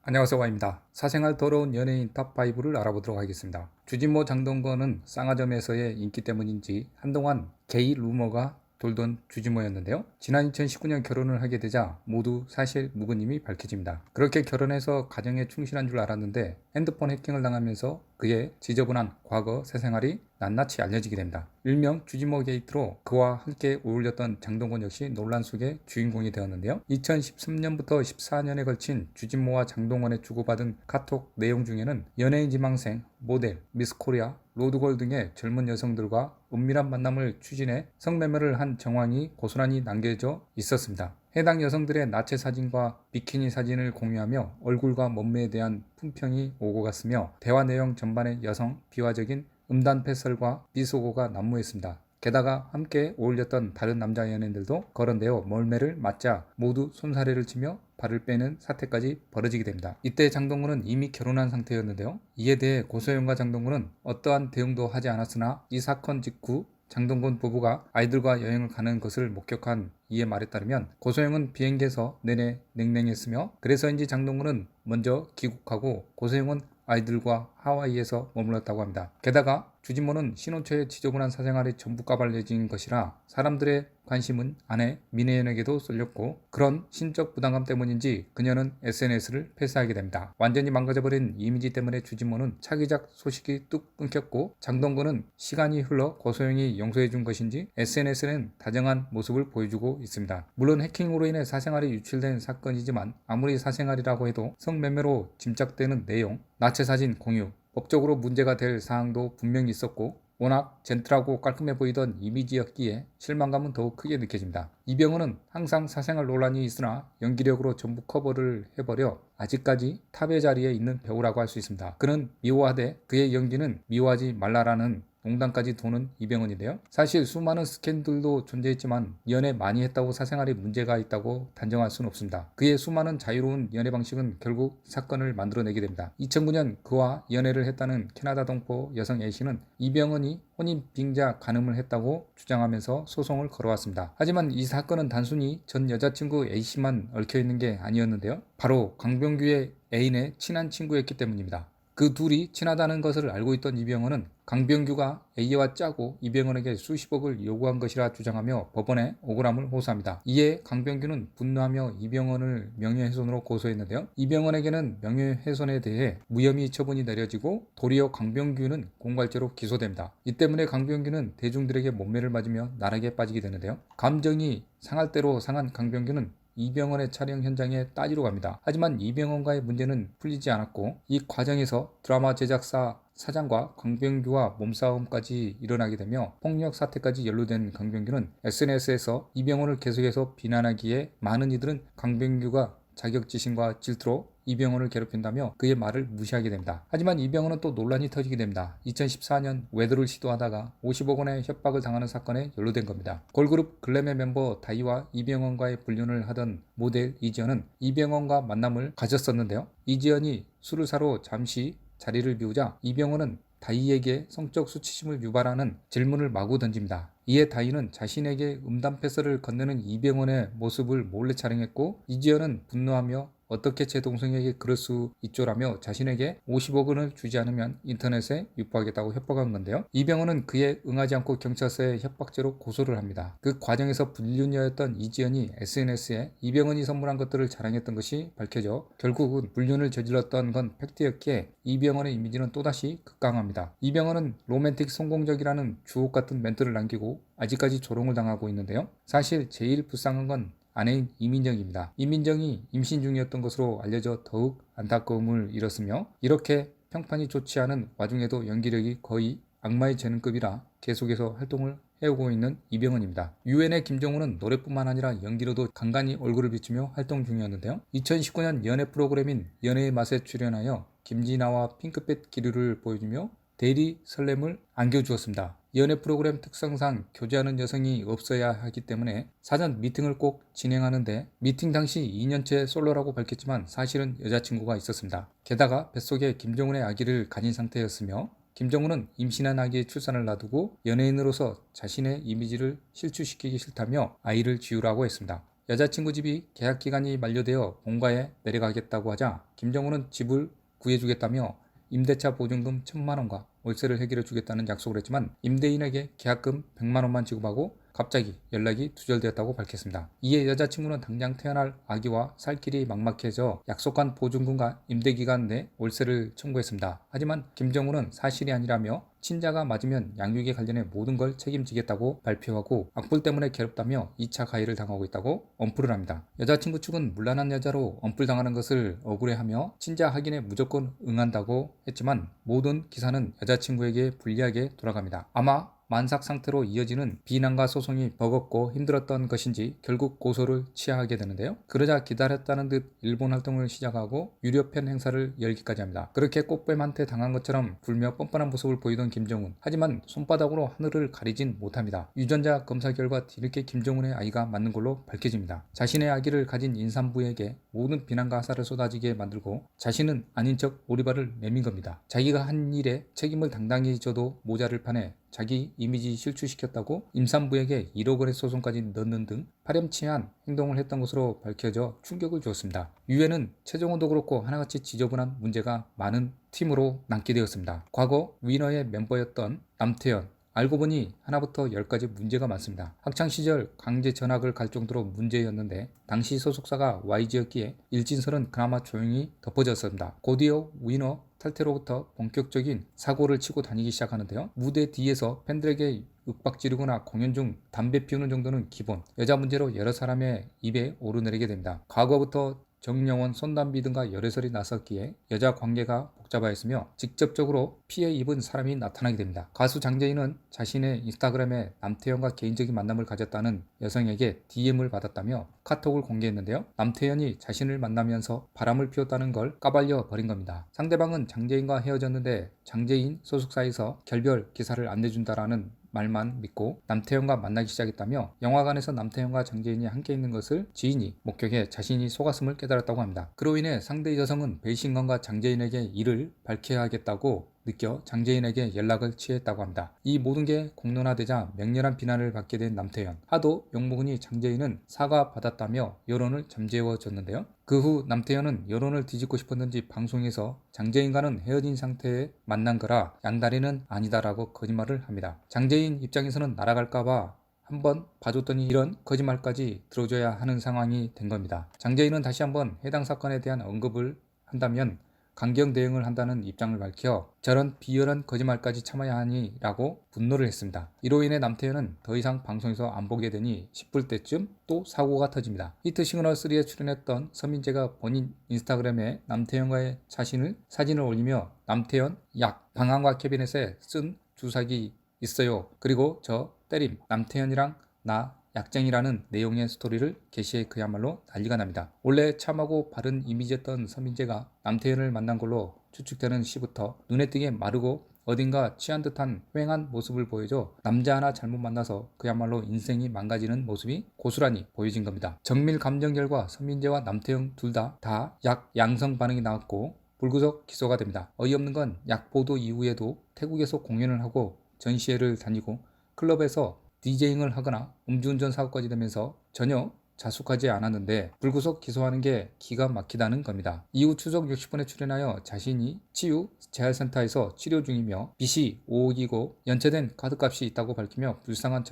안녕하세요, 와입니다. 사생활 더러운 연예인 탑5를 알아보도록 하겠습니다. 주진모 장동건은 쌍화점에서의 인기 때문인지 한동안 게이 루머가 돌던 주진모였는데요. 지난 2019년 결혼을 하게 되자 모두 사실 무근임이 밝혀집니다. 그렇게 결혼해서 가정에 충실한 줄 알았는데 핸드폰 해킹을 당하면서 그의 지저분한 과거 새생활이 낱낱이 알려지게 됩니다. 일명 주진모 게이트로 그와 함께 어울렸던 장동건 역시 논란 속의 주인공이 되었는데요. 2013년부터 14년에 걸친 주진모와 장동건의 주고받은 카톡 내용 중에는 연예인 지망생, 모델, 미스코리아, 로드걸 등의 젊은 여성들과 은밀한 만남을 추진해 성매매를 한 정황이 고스란히 남겨져 있었습니다. 해당 여성들의 나체 사진과 비키니 사진을 공유하며 얼굴과 몸매에 대한 품평이 오고 갔으며 대화 내용 전반에 여성 비화적인 음단 패설과 비속어가 난무했습니다. 게다가 함께 어울렸던 다른 남자 연예인들도 거론되어 멀매를 맞자 모두 손사래를 치며 발을 빼는 사태까지 벌어지게 됩니다. 이때 장동건은 이미 결혼한 상태였는데요. 이에 대해 고소영과 장동건은 어떠한 대응도 하지 않았으나 이 사건 직후 장동건 부부가 아이들과 여행을 가는 것을 목격한 이의 말에 따르면 고소영은 비행기에서 내내 냉랭했으며 그래서인지 장동건은 먼저 귀국하고 고소영은 아이들과 하와이에서 머물렀다고 합니다. 게다가 주진모는 신혼 초에 지저분한 사생활이 전부 까발려진 것이라 사람들의 관심은 아내 민혜연에게도 쏠렸고 그런 신적 부담감 때문인지 그녀는 SNS를 폐쇄하게 됩니다. 완전히 망가져버린 이미지 때문에 주진모는 차기작 소식이 뚝 끊겼고 장동건은 시간이 흘러 고소영이 용서해준 것인지 SNS는 다정한 모습을 보여주고 있습니다. 물론 해킹으로 인해 사생활이 유출된 사건이지만 아무리 사생활이라고 해도 성매매로 짐작되는 내용, 나체 사진 공유, 법적으로 문제가 될 사항도 분명히 있었고 워낙 젠틀하고 깔끔해 보이던 이미지였기에 실망감은 더욱 크게 느껴집니다. 이병헌은 항상 사생활 논란이 있으나 연기력으로 전부 커버를 해버려 아직까지 탑의 자리에 있는 배우라고 할 수 있습니다. 그는 미워하되 그의 연기는 미워하지 말라라는 농담까지 도는 이병헌인데요. 사실 수많은 스캔들도 존재했지만 연애 많이 했다고 사생활에 문제가 있다고 단정할 수는 없습니다. 그의 수많은 자유로운 연애 방식은 결국 사건을 만들어내게 됩니다. 2009년 그와 연애를 했다는 캐나다 동포 여성 A씨는 이병헌이 혼인 빙자 간음을 했다고 주장하면서 소송을 걸어왔습니다. 하지만 이 사건은 단순히 전 여자친구 A씨만 얽혀있는 게 아니었는데요. 바로 강병규의 애인의 친한 친구였기 때문입니다. 그 둘이 친하다는 것을 알고 있던 이병헌은 강병규가 A와 짜고 이병헌에게 수십억을 요구한 것이라 주장하며 법원에 억울함을 호소합니다. 이에 강병규는 분노하며 이병헌을 명예훼손으로 고소했는데요. 이병헌에게는 명예훼손에 대해 무혐의 처분이 내려지고 도리어 강병규는 공갈죄로 기소됩니다. 이 때문에 강병규는 대중들에게 몸매를 맞으며 나락에 빠지게 되는데요. 감정이 상할 대로 상한 강병규는 이병헌의 촬영 현장에 따지러 갑니다. 하지만 이병헌과의 문제는 풀리지 않았고 이 과정에서 드라마 제작사 사장과 강병규와 몸싸움까지 일어나게 되며 폭력 사태까지 연루된 강병규는 SNS에서 이병헌을 계속해서 비난하기에 많은 이들은 강병규가 자격지심과 질투로 이병헌을 괴롭힌다며 그의 말을 무시하게 됩니다. 하지만 이병헌은 또 논란이 터지게 됩니다. 2014년 외도를 시도하다가 50억 원의 협박을 당하는 사건에 연루된 겁니다. 걸그룹 글램의 멤버 다이와 이병헌과의 불륜을 하던 모델 이지연은 이병헌과 만남을 가졌었는데요. 이지연이 술을 사러 잠시 자리를 비우자 이병헌은 다이에게 성적 수치심을 유발하는 질문을 마구 던집니다. 이에 다이는 자신에게 음담 패설을 건네는 이병헌의 모습을 몰래 촬영했고 이지연은 분노하며 어떻게 제 동생에게 그럴 수 있죠라며 자신에게 50억 원을 주지 않으면 인터넷에 유포하겠다고 협박한 건데요. 이병헌은 그에 응하지 않고 경찰서에 협박죄로 고소를 합니다. 그 과정에서 불륜녀였던 이지연이 SNS에 이병헌이 선물한 것들을 자랑했던 것이 밝혀져 결국은 불륜을 저질렀던 건 팩트였기에 이병헌의 이미지는 또다시 급강합니다. 이병헌은 로맨틱 성공적이라는 주옥 같은 멘트를 남기고 아직까지 조롱을 당하고 있는데요. 사실 제일 불쌍한 건 아내인 이민정입니다. 이민정이 임신 중이었던 것으로 알려져 더욱 안타까움을 잃었으며 이렇게 평판이 좋지 않은 와중에도 연기력이 거의 악마의 재능급이라 계속해서 활동을 해오고 있는 이병헌입니다. 유엔의 김정우는 노래뿐만 아니라 연기로도 간간히 얼굴을 비추며 활동 중이었는데요. 2019년 연애 프로그램인 연애의 맛에 출연하여 김진아와 핑크빛 기류를 보여주며 대리 설렘을 안겨주었습니다. 연애 프로그램 특성상 교제하는 여성이 없어야 하기 때문에 사전 미팅을 꼭 진행하는데 미팅 당시 2년째 솔로라고 밝혔지만 사실은 여자친구가 있었습니다. 게다가 뱃속에 김정은의 아기를 가진 상태였으며 김정은은 임신한 아기의 출산을 놔두고 연예인으로서 자신의 이미지를 실추시키기 싫다며 아이를 지우라고 했습니다. 여자친구 집이 계약 기간이 만료되어 본가에 내려가겠다고 하자 김정은은 집을 구해주겠다며 임대차 보증금 1,000만 원과 월세를 해결해 주겠다는 약속을 했지만 임대인에게 계약금 100만 원만 지급하고 갑자기 연락이 두절되었다고 밝혔습니다. 이에 여자친구는 당장 태어날 아기와 살 길이 막막해져 약속한 보증금과 임대기간 내 월세를 청구했습니다. 하지만 김정은은 사실이 아니라며 친자가 맞으면 양육에 관련해 모든 걸 책임지겠다고 발표하고 악플 때문에 괴롭다며 2차 가해를 당하고 있다고 엄플을 합니다. 여자친구 측은 문란한 여자로 엄플당하는 것을 억울해하며 친자 확인에 무조건 응한다고 했지만 모든 기사는 여자친구에게 불리하게 돌아갑니다. 아마 만삭 상태로 이어지는 비난과 소송이 버겁고 힘들었던 것인지 결국 고소를 취하게 되는데요. 그러자 기다렸다는 듯 일본 활동을 시작하고 유료편 행사를 열기까지 합니다. 그렇게 꽃뱀한테 당한 것처럼 굴며 뻔뻔한 모습을 보이던 김정은. 하지만 손바닥으로 하늘을 가리진 못합니다. 유전자 검사 결과 뒤늦게 김정은의 아이가 맞는 걸로 밝혀집니다. 자신의 아기를 가진 임산부에게 모든 비난과 화살을 쏟아지게 만들고 자신은 아닌 척 오리발을 내민 겁니다. 자기가 한 일에 책임을 당당히 져도 모자를 파내 자기 이미지 실추시켰다고 임산부에게 1억 원의 소송까지 넣는 등 파렴치한 행동을 했던 것으로 밝혀져 충격을 주었습니다. 유엔은 최종원도 그렇고 하나같이 지저분한 문제가 많은 팀으로 남게 되었습니다. 과거 위너의 멤버였던 남태현, 알고 보니 하나부터 10까지 문제가 많습니다. 학창시절 강제 전학을 갈 정도로 문제였는데 당시 소속사가 YG였기에 일진설은 그나마 조용히 덮어졌습니다. 곧이어 위너 탈퇴로부터 본격적인 사고를 치고 다니기 시작하는데요. 무대 뒤에서 팬들에게 윽박 지르거나 공연 중 담배 피우는 정도는 기본. 여자 문제로 여러 사람의 입에 오르내리게 됩니다. 과거부터 정영원, 손담비 등과 열애설이 나섰기에 여자 관계가 복잡하였으며 직접적으로 피해 입은 사람이 나타나게 됩니다. 가수 장재인은 자신의 인스타그램에 남태현과 개인적인 만남을 가졌다는 여성에게 DM을 받았다며 카톡을 공개했는데요. 남태현이 자신을 만나면서 바람을 피웠다는 걸 까발려 버린 겁니다. 상대방은 장재인과 헤어졌는데 장재인 소속사에서 결별 기사를 안 내준다라는 말만 믿고 남태현과 만나기 시작했다며 영화관에서 남태현과 장재인이 함께 있는 것을 지인이 목격해 자신이 속았음을 깨달았다고 합니다. 그로 인해 상대 여성은 배신감과 장재인에게 이를 밝혀야 하겠다고 느껴 장재인에게 연락을 취했다고 합니다. 이 모든 게 공론화되자 맹렬한 비난을 받게 된 남태현. 하도 욕먹으니 장재인은 사과받았다며 여론을 잠재워줬는데요. 그 후 남태현은 여론을 뒤집고 싶었는지 방송에서 장재인과는 헤어진 상태에 만난 거라 양다리는 아니다라고 거짓말을 합니다. 장재인 입장에서는 날아갈까봐 한번 봐줬더니 이런 거짓말까지 들어줘야 하는 상황이 된 겁니다. 장재인은 다시 한번 해당 사건에 대한 언급을 한다면 강경 대응을 한다는 입장을 밝혀 저런 비열한 거짓말까지 참아야 하니 라고 분노를 했습니다. 이로 인해 남태현은 더 이상 방송에서 안 보게 되니 싶을 때쯤 또 사고가 터집니다. 히트 시그널3에 출연했던 서민재가 본인 인스타그램에 남태현과의 사진을 올리며 남태현 약 방황과 캐비넷에 쓴 주사기 있어요. 그리고 저 때림 남태현이랑 나 약쟁이라는 내용의 스토리를 게시해 그야말로 난리가 납니다. 원래 참하고 바른 이미지였던 서민재가 남태현을 만난 걸로 추측되는 시부터 눈에 띄게 마르고 어딘가 취한 듯한 휑한 모습을 보여줘 남자 하나 잘못 만나서 그야말로 인생이 망가지는 모습이 고스란히 보여진 겁니다. 정밀 감정 결과 서민재와 남태현 둘 다 약 양성 반응이 나왔고 불구속 기소가 됩니다. 어이없는 건 약 보도 이후에도 태국에서 공연을 하고 전시회를 다니고 클럽에서 디제잉을 하거나 음주운전 사고까지 되면서 전혀 자숙하지 않았는데 불구속 기소하는 게 기가 막히다는 겁니다. 이후 추석 60분에 출연하여 자신이 치유 재활센터에서 치료 중이며 빚이 5억이고 연체된 카드값이 있다고 밝히며 불쌍한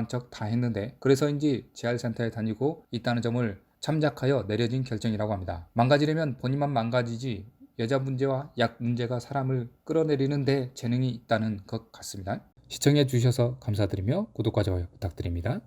척 다 했는데 그래서인지 재활센터에 다니고 있다는 점을 참작하여 내려진 결정이라고 합니다. 망가지려면 본인만 망가지지 여자 문제와 약 문제가 사람을 끌어내리는 데 재능이 있다는 것 같습니다. 시청해 주셔서 감사드리며 구독과 좋아요 부탁드립니다.